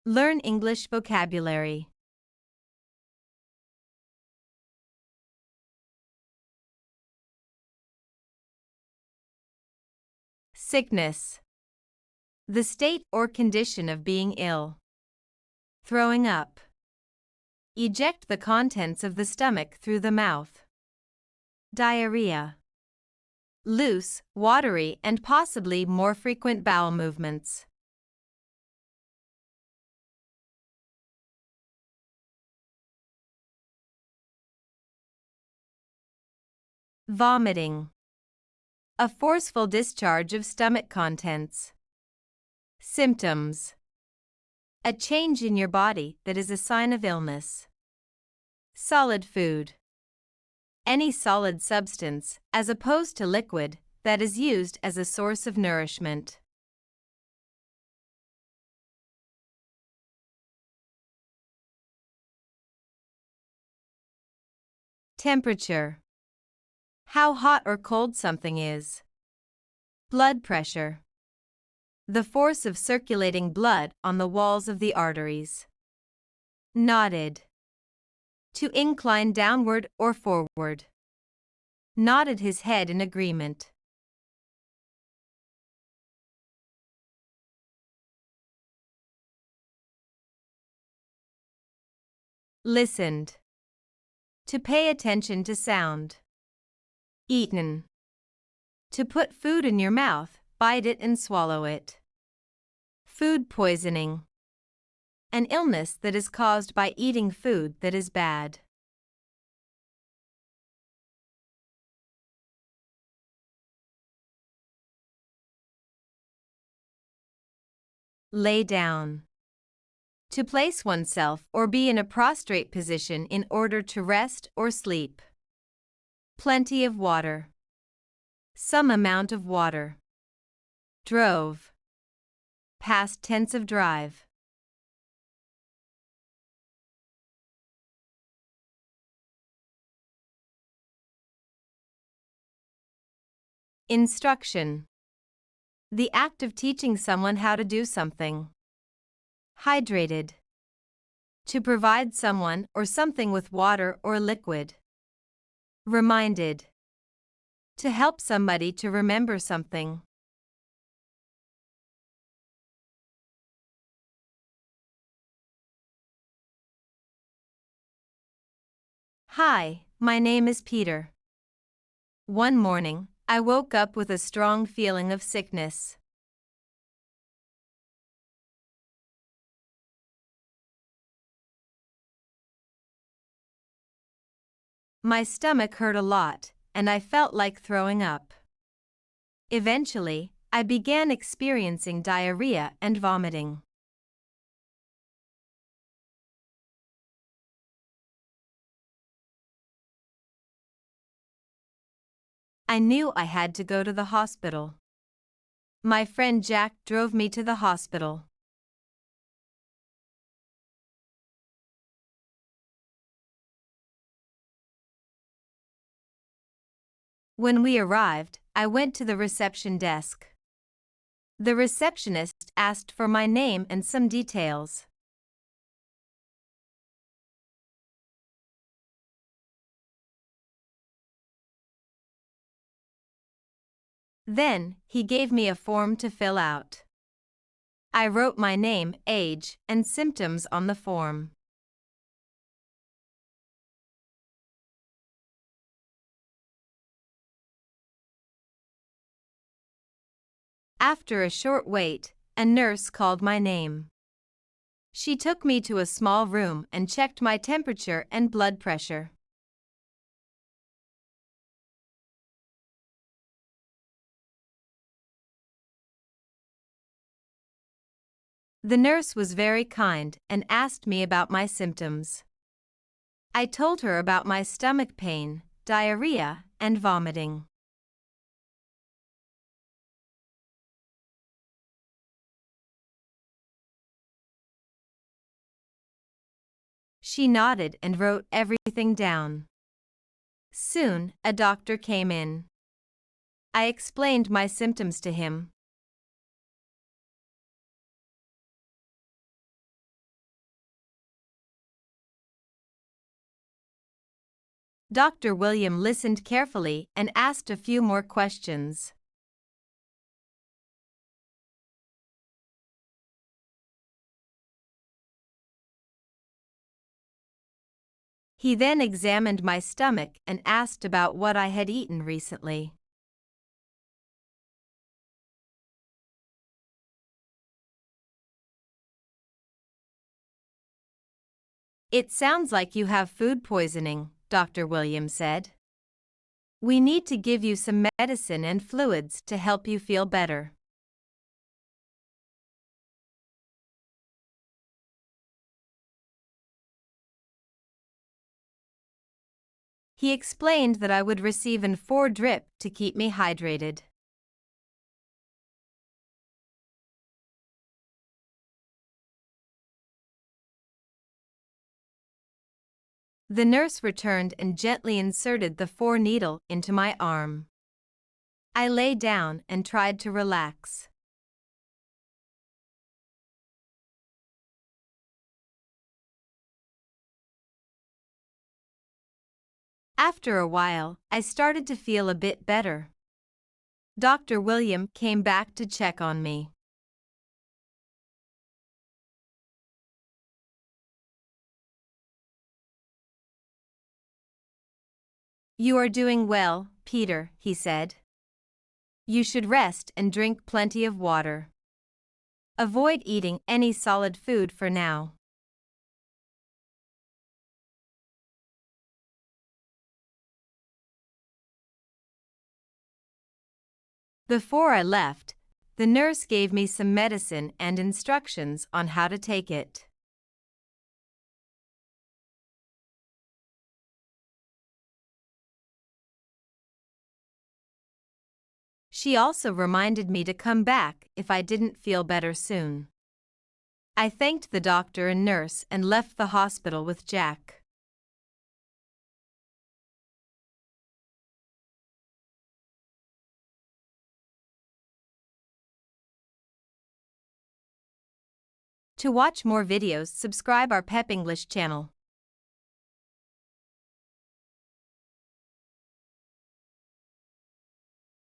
Learn English vocabulary. Sickness. The state or condition of being ill. Throwing up. Eject the contents of the stomach through the mouth. Diarrhea. Loose, watery, and possibly more frequent bowel movements. Vomiting. A forceful discharge of stomach contents. Symptoms. A change in your body that is a sign of illness. Solid food. Any solid substance, as opposed to liquid, that is used as a source of nourishment. Temperature. How hot or cold something is. Blood pressure. The force of circulating blood on the walls of the arteries. Nodded. To incline downward or forward. Nodded his head in agreement. Listened. To pay attention to sound. Eaten. To put food in your mouth, bite it and swallow it. Food poisoning. An illness that is caused by eating food that is bad. Lay down. To place oneself or be in a prostrate position in order to rest or sleep. Plenty of water. Some amount of water. Drove. Past tense of drive. Instruction. The act of teaching someone how to do something. Hydrated. To provide someone or something with water or liquid. Reminded. To help somebody to remember something. Hi, my name is Peter. One morning, I woke up with a strong feeling of sickness. My stomach hurt a lot, and I felt like throwing up. Eventually, I began experiencing diarrhea and vomiting. I knew I had to go to the hospital. My friend Jack drove me to the hospital. When we arrived, I went to the reception desk. The receptionist asked for my name and some details. Then, he gave me a form to fill out. I wrote my name, age, and symptoms on the form. After a short wait, a nurse called my name. She took me to a small room and checked my temperature and blood pressure. The nurse was very kind and asked me about my symptoms. I told her about my stomach pain, diarrhea, and vomiting. She nodded and wrote everything down. Soon, a doctor came in. I explained my symptoms to him. Dr. William listened carefully and asked a few more questions. He then examined my stomach and asked about what I had eaten recently. It sounds like you have food poisoning, Dr. William said. We need to give you some medicine and fluids to help you feel better. He explained that I would receive an 4 drip to keep me hydrated. The nurse returned and gently inserted the 4 needle into my arm. I lay down and tried to relax. After a while, I started to feel a bit better. Dr. William came back to check on me. You are doing well, Peter, he said. You should rest and drink plenty of water. Avoid eating any solid food for now. Before I left, the nurse gave me some medicine and instructions on how to take it. She also reminded me to come back if I didn't feel better soon. I thanked the doctor and nurse and left the hospital with Jack. To watch more videos, subscribe our Pep English channel.